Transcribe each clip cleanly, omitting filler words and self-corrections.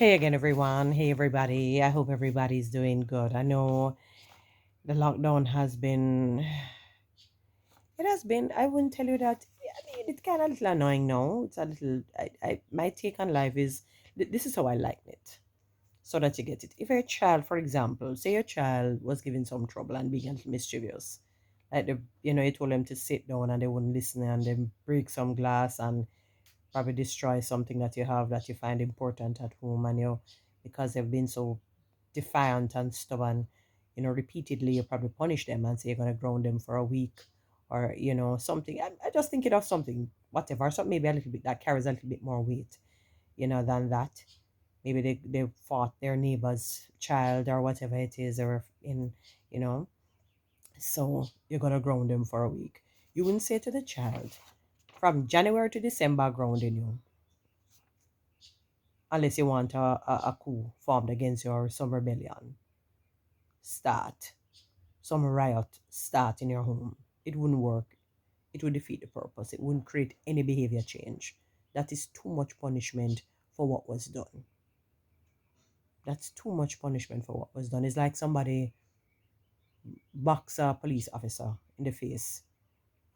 Hey again, everyone. Hey, everybody. I hope everybody's doing good. I know the lockdown has been, it has been, I wouldn't tell you that, I mean, it's kind of a little annoying now. It's a little, my take on life is, this is how I like it, so that you get it. If a child, for example, say your child was giving some trouble and being a little mischievous, like, you told them to sit down and they wouldn't listen and then break some glass and probably destroy something that you have that you find important at home, and because they've been so defiant and stubborn, repeatedly you probably punish them and say you're going to ground them for a week, or something. I just thinking of something, whatever, something maybe a little bit that carries a little bit more weight, than that. Maybe they fought their neighbor's child or whatever it is, or you know so you're going to ground them for a week. You wouldn't say to the child, from January to December grounding you, unless you want a coup formed against you, or some rebellion start, some riot start in your home. It wouldn't work. It would defeat the purpose. It wouldn't create any behavior change. That is too much punishment for what was done. That's too much punishment for what was done. It's like somebody box a police officer in the face,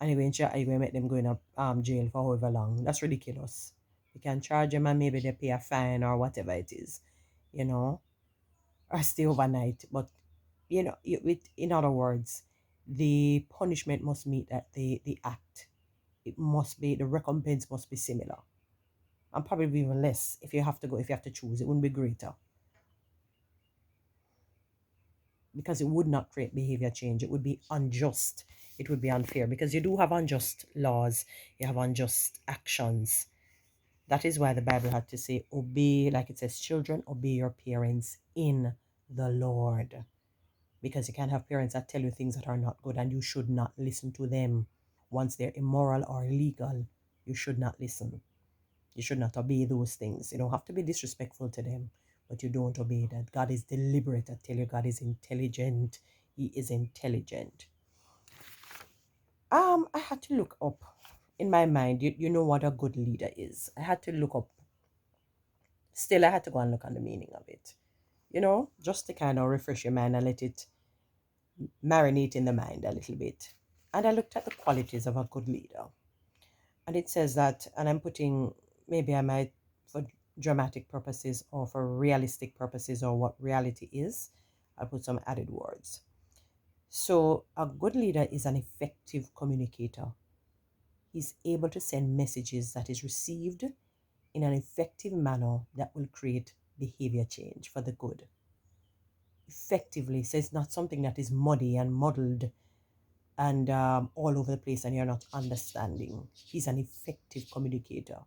and you going to make them go in a jail for however long. That's ridiculous. You can charge them and maybe they pay a fine or whatever it is, you know, or stay overnight. But in other words, the punishment must meet that the act. It must be, the recompense must be similar, and probably even less if you have to go. If you have to choose, it wouldn't be greater, because it would not create behavior change. It would be unjust. It would be unfair, because you do have unjust laws. You have unjust actions. That is why the Bible had to say, obey, like it says, children, obey your parents in the Lord. Because you can't have parents that tell you things that are not good, and you should not listen to them. Once they're immoral or illegal, you should not listen. You should not obey those things. You don't have to be disrespectful to them, but you don't obey that. God is deliberate. I tell you, God is intelligent. He is intelligent. I had to look up in my mind. You know what a good leader is. I had to look up. Still, I had to go and look on the meaning of it. Just to kind of refresh your mind and let it marinate in the mind a little bit. And I looked at the qualities of a good leader. And it says that, and I'm putting, maybe I might, for dramatic purposes or for realistic purposes, or what reality is, I'll put some added words. So, a good leader is an effective communicator. He's able to send messages that is received in an effective manner that will create behavior change for the good. Effectively, so it's not something that is muddy and muddled and all over the place and you're not understanding. He's an effective communicator.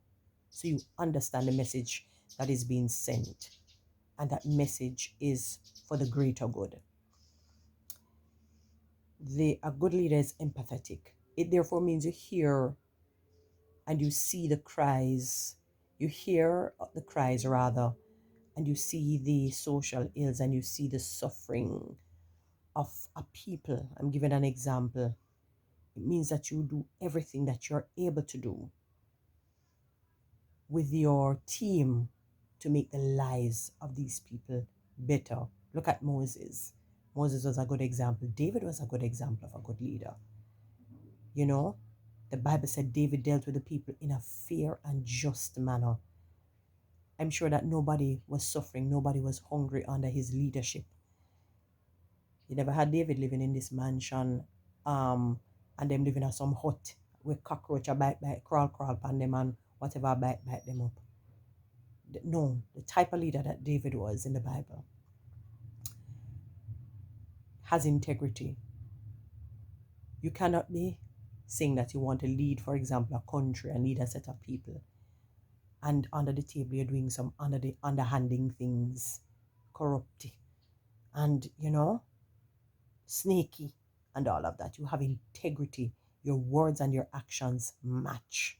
So you understand the message that is being sent, and that message is for the greater good. A good leader is empathetic. It therefore means you hear and you see the cries. You hear the cries, rather, and you see the social ills and you see the suffering of a people. I'm giving an example. It means that you do everything that you're able to do with your team to make the lives of these people better. Look at Moses. Moses was a good example. David was a good example of a good leader. The Bible said David dealt with the people in a fair and just manner. I'm sure that nobody was suffering, nobody was hungry under his leadership. You never had David living in this mansion, and them living in some hut with cockroach a bite, crawl upon them, and whatever bite them up. No, the type of leader that David was in the Bible has integrity. You cannot be saying that you want to lead, for example, a country and lead a set of people, and under the table you're doing some underhanding things, corrupt, and snaky, and all of that. You have integrity. Your words and your actions match.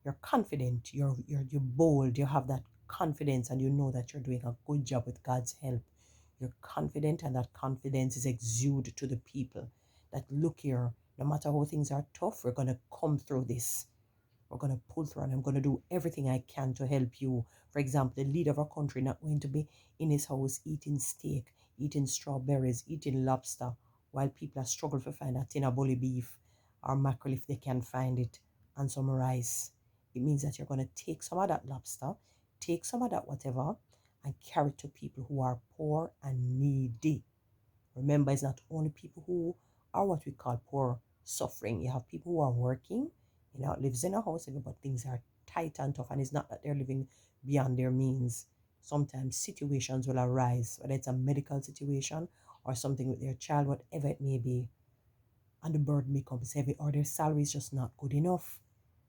You're confident. You're bold. You have that confidence, and you know that you're doing a good job with God's help. You're confident, and that confidence is exuded to the people. That, look here, no matter how things are tough, we're gonna come through this. We're going to pull through and I'm going to do everything I can to help you. For example, the leader of a country not going to be in his house eating steak, eating strawberries, eating lobster, while people are struggling to find a tin of bully beef or mackerel if they can find it, and some rice. It means that you're going to take some of that lobster, take some of that whatever, and carry it to people who are poor and needy. Remember, it's not only people who are what we call poor suffering. You have people who are working, lives in a house, but things are tight and tough, and it's not that they're living beyond their means. Sometimes situations will arise, whether it's a medical situation or something with their child, whatever it may be, and the burden becomes heavy, or their salary is just not good enough.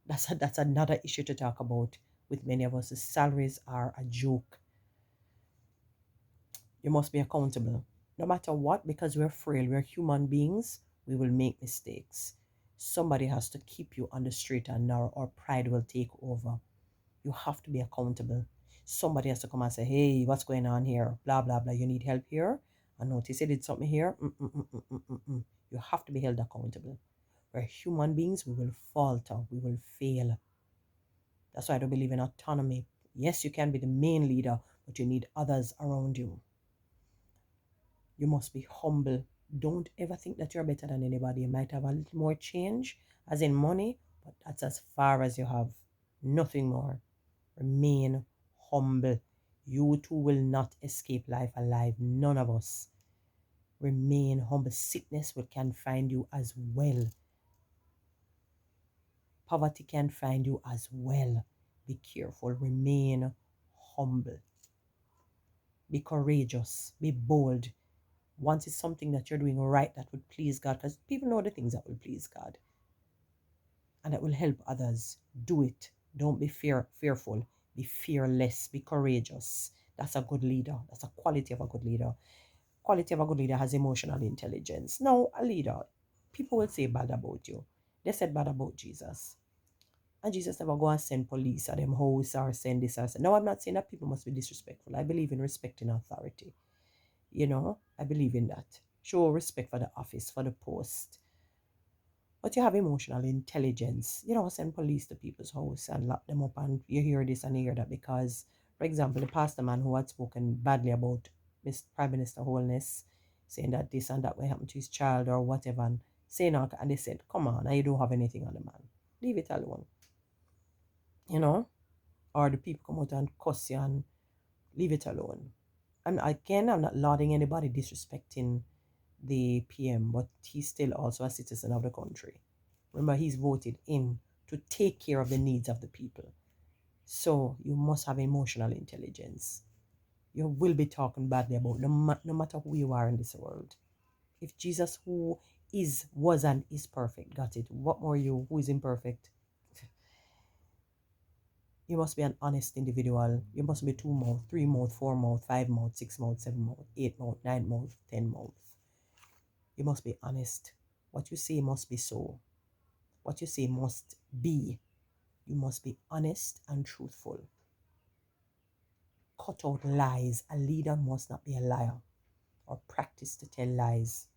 That's another issue to talk about with many of us. The salaries are a joke. You must be accountable. No matter what, because we're frail, we're human beings, we will make mistakes. Somebody has to keep you on the straight and narrow, or pride will take over. You have to be accountable. Somebody has to come and say, hey, what's going on here? Blah, blah, blah. You need help here? I notice you did something here. You have to be held accountable. We're human beings, we will falter, we will fail. That's why I don't believe in autonomy. Yes, you can be the main leader, but you need others around you. You must be humble. Don't ever think that you're better than anybody. You might have a little more change, as in money, but that's as far as you have. Nothing more. Remain humble. You too will not escape life alive. None of us. Remain humble. Sickness can find you as well. Poverty can find you as well. Be careful. Remain humble. Be courageous. Be bold. Once it's something that you're doing right that would please God, because people know the things that will please God and that will help others. Do it. Don't be fearful. Be fearless. Be courageous. That's a good leader. That's a quality of a good leader. Quality of a good leader has emotional intelligence. Now, a leader, people will say bad about you. They said bad about Jesus. And Jesus never go and send police at them house or send this or send. No, I'm not saying that people must be disrespectful. I believe in respecting authority. I believe in that. Show respect for the office, for the post. But you have emotional intelligence. You don't send police to people's house and lock them up and you hear this and you hear that because, for example, the pastor man who had spoken badly about Miss Prime Minister Holness, saying that this and that will happen to his child or whatever, and saying out, and they said, come on, and you don't have anything on the man. Leave it alone. Or the people come out and cuss you and leave it alone. And again, I'm not lauding anybody disrespecting the PM, but he's still also a citizen of the country. Remember, he's voted in to take care of the needs of the people. So you must have emotional intelligence. You will be talking badly about no matter who you are in this world. If Jesus, who was and is perfect, got it, what more you who is imperfect? You must be an honest individual. You must be 2 mouth, 3 mouth, 4 mouth, 5 mouth, 6 mouth, 7 mouth, 8 mouth, 9 mouth, 10 mouth. You must be honest. What you say must be so. What you say must be. You must be honest and truthful. Cut out lies. A leader must not be a liar or practice to tell lies.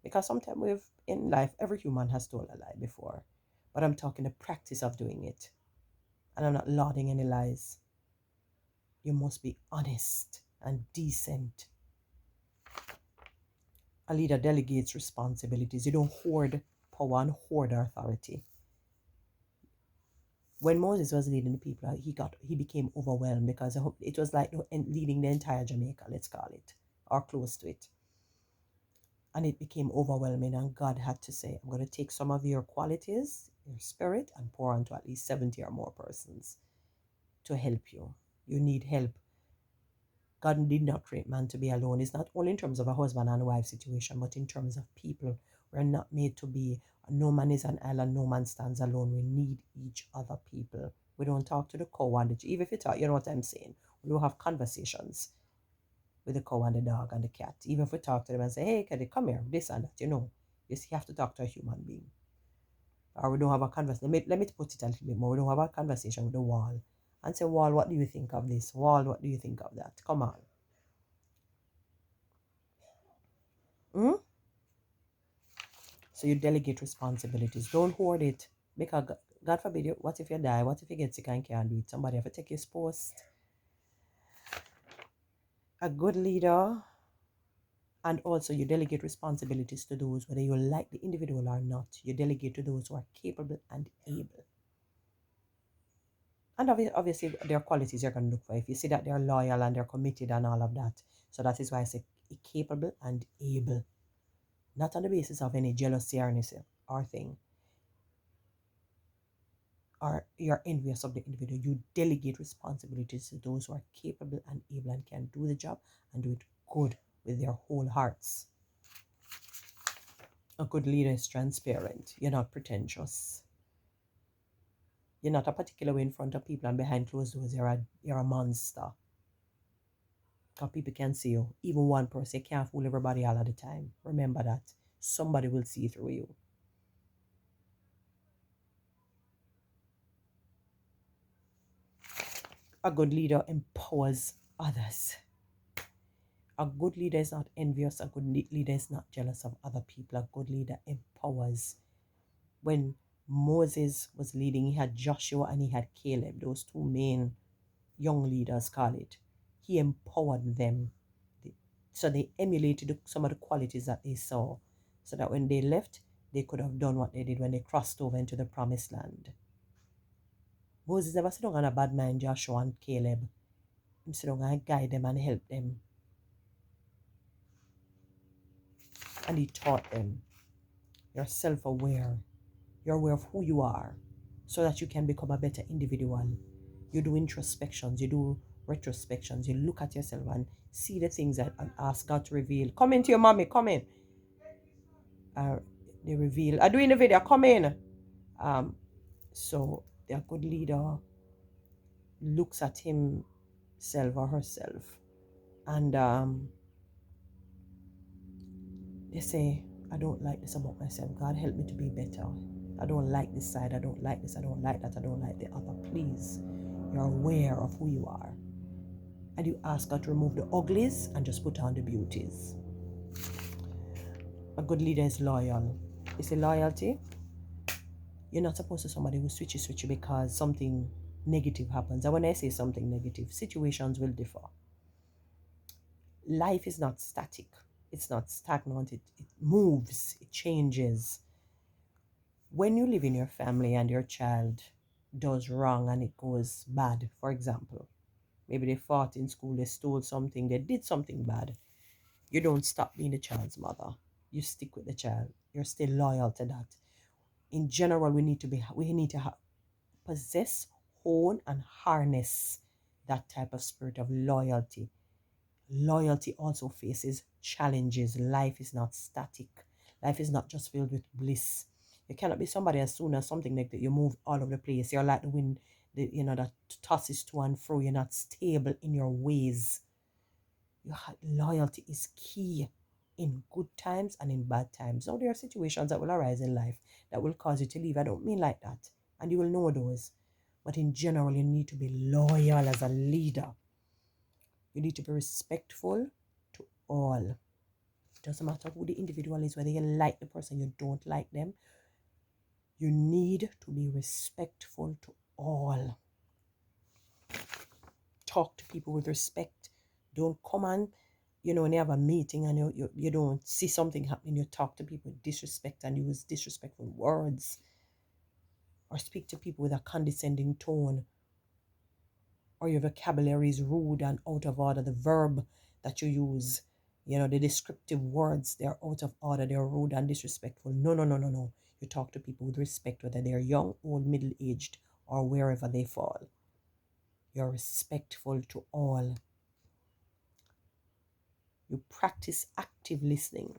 Because sometimes in life, every human has told a lie before. But I'm talking the practice of doing it. And I'm not lauding any lies. You must be honest and decent. A leader delegates responsibilities. You don't hoard power and hoard authority. When Moses was leading the people, he became overwhelmed because it was like leading the entire Jamaica, let's call it, or close to it. And it became overwhelming, and God had to say, I'm going to take some of your qualities, your spirit, and pour onto at least 70 or more persons to help you. You need help. God did not create man to be alone. It's not only in terms of a husband and wife situation, but in terms of people. We're not made to be, no man is an island, no man stands alone. We need each other people. We don't talk to the cow and the, even if you talk, you know what I'm saying. We don't have conversations with the cow and the dog and the cat. Even if we talk to them and say, hey, Caddy, come here, this and that, you have to talk to a human being. Or we don't have a conversation. Let me put it a little bit more. We don't have a conversation with the wall and say, wall, what do you think of this? Wall, what do you think of that? Come on. So you delegate responsibilities. Don't hoard it. God forbid you, what if you die? What if you get sick and can't do it? Somebody have to take his post. A good leader, and also you delegate responsibilities to those, whether you like the individual or not, you delegate to those who are capable and able. And obviously, their qualities you're going to look for. If you see that they're loyal and they're committed and all of that. So that is why I say capable and able. Not on the basis of any jealousy or anything or thing. Or you're envious of the individual. You delegate responsibilities to those who are capable and able and can do the job and do it good with their whole hearts. A good leader is transparent. You're not pretentious. You're not a particular way in front of people and behind closed doors. You're a monster. Because people can see you. Even one person, you can't fool everybody all of the time. Remember that. Somebody will see through you. A good leader empowers others. A good leader is not envious. A good leader is not jealous of other people. A good leader empowers. When Moses was leading, he had Joshua and he had Caleb, those two main young leaders, call it. He empowered them. So they emulated some of the qualities that they saw, so that when they left, they could have done what they did when they crossed over into the promised land. Moses never sit down on a bad mind Joshua and Caleb. He sit down and guide them and help them. And he taught them. You're self-aware. You're aware of who you are so that you can become a better individual. You do introspections, you do retrospections, you look at yourself and see the things that and ask God to reveal. Come into your mommy, come in. They reveal. I do in the video, come in. So a good leader looks at himself or herself and they say, I don't like this about myself. God, help me to be better. I don't like this side. I don't like this. I don't like that. I don't like the other. Please, you're aware of who you are. And you ask God to remove the uglies and just put on the beauties. A good leader is loyal. You see, loyalty, you're not supposed to somebody who switchy because something negative happens. And when I say something negative, situations will differ. Life is not static. It's not stagnant. It moves. It changes. When you live in your family and your child does wrong and it goes bad, for example, maybe they fought in school, they stole something, they did something bad, you don't stop being the child's mother. You stick with the child. You're still loyal to that. In general, we need to possess, hone, and harness that type of spirit of loyalty. Loyalty also faces challenges. Life is not static. Life is not just filled with bliss. You cannot be somebody as soon as something like that, you move all over the place. You're like the wind, that tosses to and fro. You're not stable in your ways. Loyalty is key in good times and in bad times. Now, there are situations that will arise in life that will cause you to leave. I don't mean like that. And you will know those. But in general, you need to be loyal as a leader. You need to be respectful to all. It doesn't matter who the individual is, whether you like the person, you don't like them. You need to be respectful to all. Talk to people with respect. Don't come and, when you have a meeting and you don't see something happening, you talk to people with disrespect and use disrespectful words. Or speak to people with a condescending tone. Or your vocabulary is rude and out of order. The verb that you use, the descriptive words, they're out of order, they're rude and disrespectful. No. You talk to people with respect, whether they're young, old, middle-aged, or wherever they fall. You're respectful to all. You practice active listening.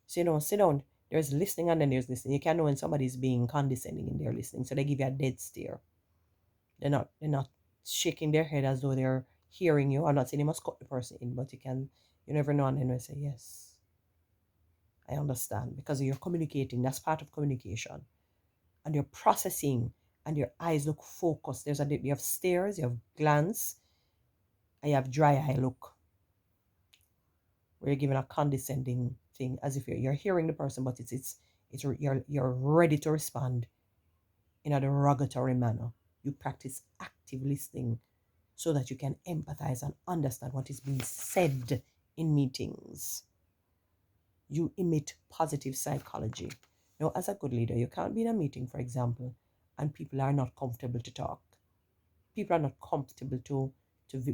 So, sit down. There's listening and then there's listening. You can know when somebody's being condescending in their listening. So they give you a dead stare. They're not shaking their head as though they're hearing you. I'm not saying you must cut the person in, but you never know and then you say, yes, I understand. Because you're communicating. That's part of communication. And you're processing and your eyes look focused. You have stares, you have glance, and you have dry eye look. Where you're giving a condescending thing as if you're hearing the person, but you're ready to respond. in a derogatory manner. You practice active listening so that you can empathize and understand what is being said in meetings. You emit positive psychology. Now, as a good leader, you can't be in a meeting, for example, and people are not comfortable to talk. People are not comfortable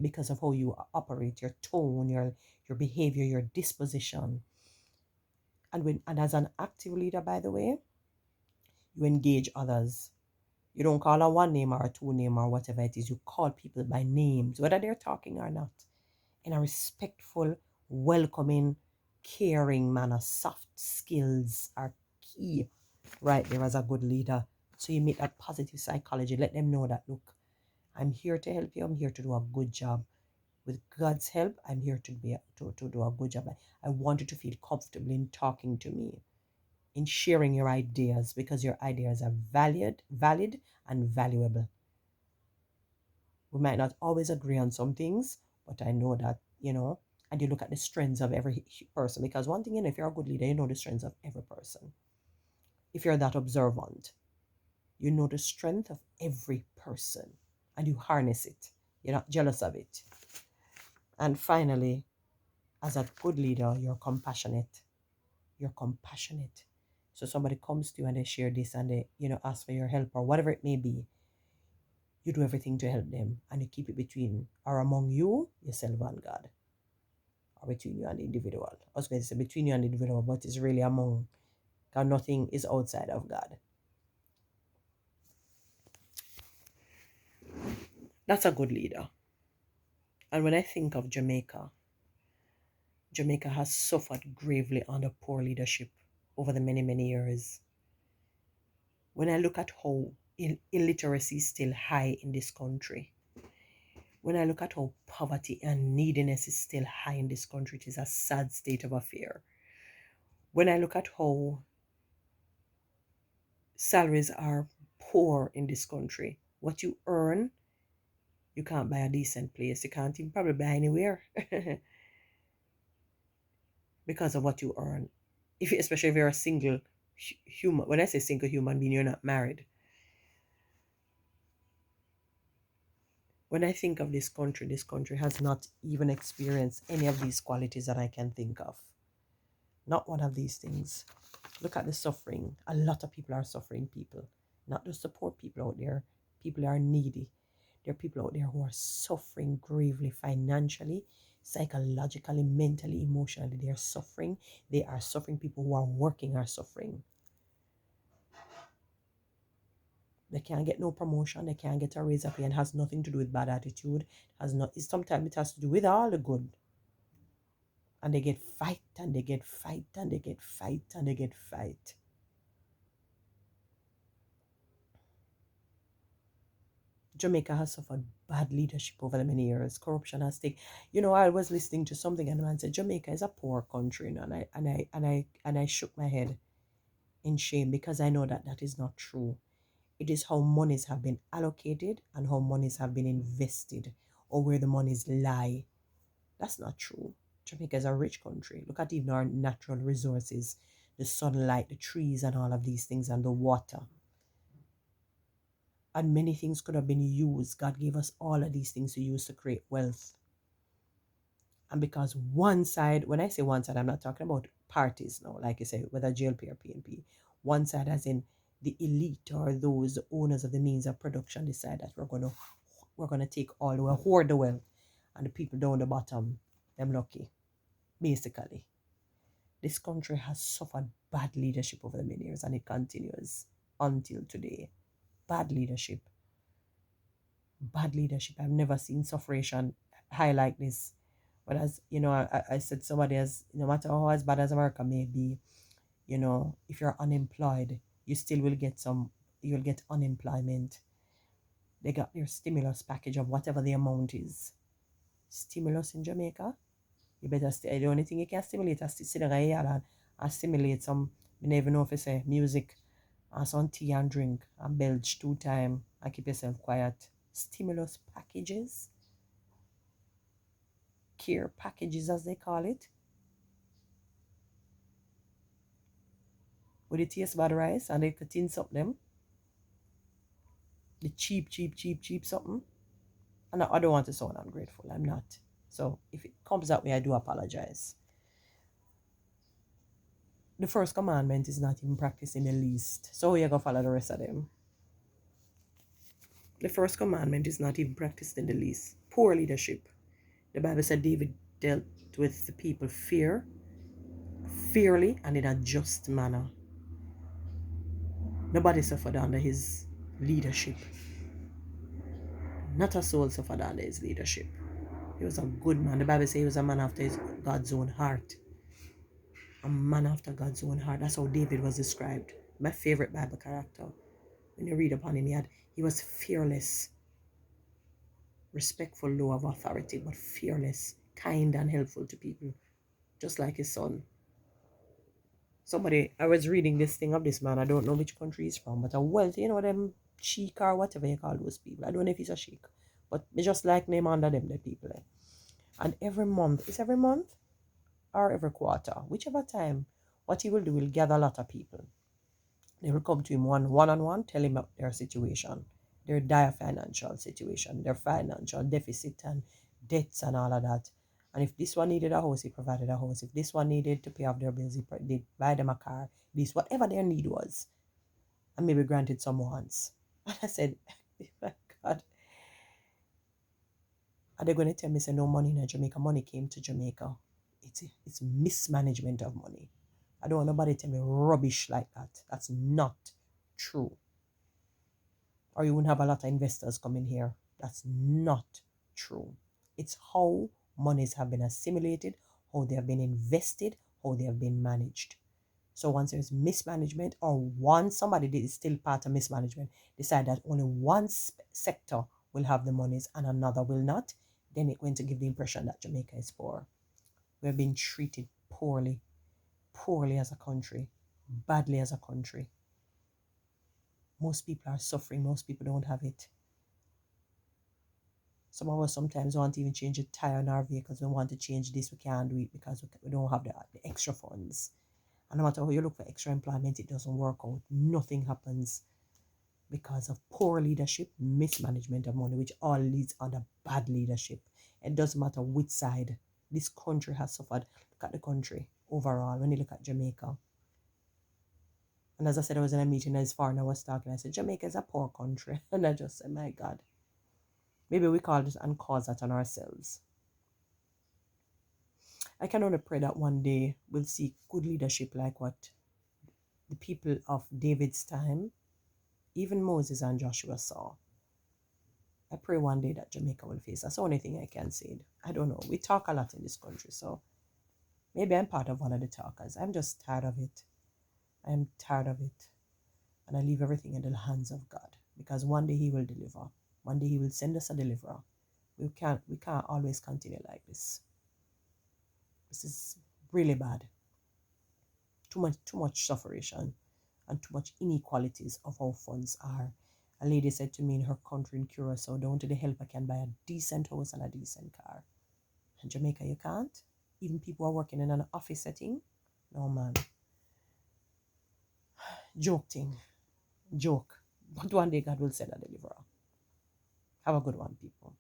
because of how you operate, your tone, your behavior, your disposition. And as an active leader, by the way, you engage others. You don't call a one name or a two name or whatever it is. You call people by names, whether they're talking or not, in a respectful, welcoming, caring manner. Soft skills are key right there as a good leader. So you make that positive psychology. Let them know that, look, I'm here to help you. I'm here to do a good job. With God's help, I'm here to do a good job. I want you to feel comfortable in talking to me, in sharing your ideas, because your ideas are valid and valuable. We might not always agree on some things, but I know that, and you look at the strengths of every person. Because one thing, if you're a good leader, you know the strengths of every person. If you're that observant, you know the strength of every person and you harness it. You're not jealous of it. And finally, as a good leader, you're compassionate. You're compassionate. So somebody comes to you and they share this and they, ask for your help or whatever it may be. You do everything to help them and you keep it between or among you, yourself, and God. Or between you and the individual. I was going to say between you and the individual, but it's really among God. Nothing is outside of God. That's a good leader. And when I think of Jamaica, Jamaica has suffered gravely under poor leadership over the many, many years. When I look at how illiteracy is still high in this country, when I look at how poverty and neediness is still high in this country, it is a sad state of affair. When I look at how salaries are poor in this country, what you earn, you can't buy a decent place. You can't even probably buy anywhere because of what you earn. Especially if you're a single human. When I say single human being, you're not married. When I think of this country has not even experienced any of these qualities that I can think of. Not one of these things. Look at the suffering. A lot of people are suffering people. Not just the poor people out there. People are needy. There are people out there who are suffering gravely financially, psychologically, mentally, emotionally. They are suffering. They are suffering. People who are working are suffering. They can't get no promotion. They can't get a raise of pay, and has nothing to do with bad attitude. Sometimes it has to do with all the good. And they get fight and they get fight and they get fight and they get fight. Jamaica has suffered bad leadership over the many years. Corruption has taken. I was listening to something and the man said Jamaica is a poor country, and I shook my head in shame because I know that that is not true. It is how monies have been allocated and how monies have been invested, or where the monies lie. That's not true. Jamaica is a rich country. Look at even our natural resources, the sunlight, the trees, and all of these things, and the water. And many things could have been used. God gave us all of these things to use to create wealth. And because one side, when I say one side, I'm not talking about parties now, like you say, whether GLP or PNP. One side, as in the elite or those owners of the means of production, decide that we're gonna take all the wealth, hoard the wealth, and the people down the bottom, them lucky. Basically, this country has suffered bad leadership over the many years, and it continues until today. Bad leadership. Bad leadership. I've never seen suffration high like this. But as I said, somebody has, no matter how as bad as America may be, if you're unemployed, you still will get you'll get unemployment. They got their stimulus package of whatever the amount is. Stimulus in Jamaica, you better stay. The only thing you can stimulate is to sit down here and stimulate some, you never know if it's music and some tea and drink and belch 2 times and keep yourself quiet. Stimulus packages, care packages as they call it, with the taste bad rice and they could tin up them. The cheap something. And I don't want to sound ungrateful. I'm not. So if it comes that way, I do apologize. The first commandment is not even practiced in the least. So you're going to follow the rest of them. The first commandment is not even practiced in the least. Poor leadership. The Bible said David dealt with the people fairly, and in a just manner. Nobody suffered under his leadership. Not a soul suffered under his leadership. He was a good man. The Bible says he was a man after God's own heart. A man after God's own heart. That's how David was described. My favorite Bible character. When you read upon him, he was fearless, respectful, low of authority, but fearless, kind and helpful to people, just like his son. I was reading this thing of this man, I don't know which country he's from, but a wealthy, them sheik or whatever you call those people. I don't know if he's a sheik, but they just like name under them, the people. And every month, is every month or every quarter, whichever time, what he will do, he'll gather a lot of people. They will come to him one-on-one, tell him about their situation, their dire financial situation, their financial deficit and debts and all of that. And if this one needed a house, he provided a house. If this one needed to pay off their bills, he did buy them a car. This, whatever their need was, and maybe granted some wants. And I said, my God, are they going to tell me, say, no money in Jamaica? Money came to Jamaica. It's mismanagement of money. I don't want nobody tell me rubbish like that. That's not true. Or you wouldn't have a lot of investors coming here. That's not true. It's how monies have been assimilated, how they have been invested, how they have been managed. So once there's mismanagement, or once somebody is still part of mismanagement, decide that only one sector will have the monies and another will not, then it's going to give the impression that Jamaica is poor. We're being treated poorly as a country, badly as a country. Most people are suffering. Most people don't have it. Some of us sometimes want to even change a tire in our vehicles. We want to change this. We can't do it because we don't have the extra funds. And no matter how you look for extra employment, it doesn't work out. Nothing happens because of poor leadership, mismanagement of money, which all leads under bad leadership. It doesn't matter which side. This country has suffered. Look at the country overall when you look at Jamaica. And as I said, I was in a meeting as far and I was talking. I said, Jamaica is a poor country. And I just said, my God. Maybe we call this and cause that on ourselves. I can only pray that one day we'll see good leadership like what the people of David's time, even Moses and Joshua saw. I pray one day that Jamaica will face. That's the only thing I can say. I don't know. We talk a lot in this country, so maybe I'm part of one of the talkers. I'm just tired of it. I'm tired of it. And I leave everything in the hands of God. Because one day He will deliver. One day He will send us a deliverer. We can't always continue like this. This is really bad. Too much sufferation and too much inequalities of how funds are. A lady said to me in her country in Curacao, down to the helper can buy a decent house and a decent car. In Jamaica, you can't. Even people who are working in an office setting. No, man. Joke. But one day God will send a deliverer. Have a good one, people.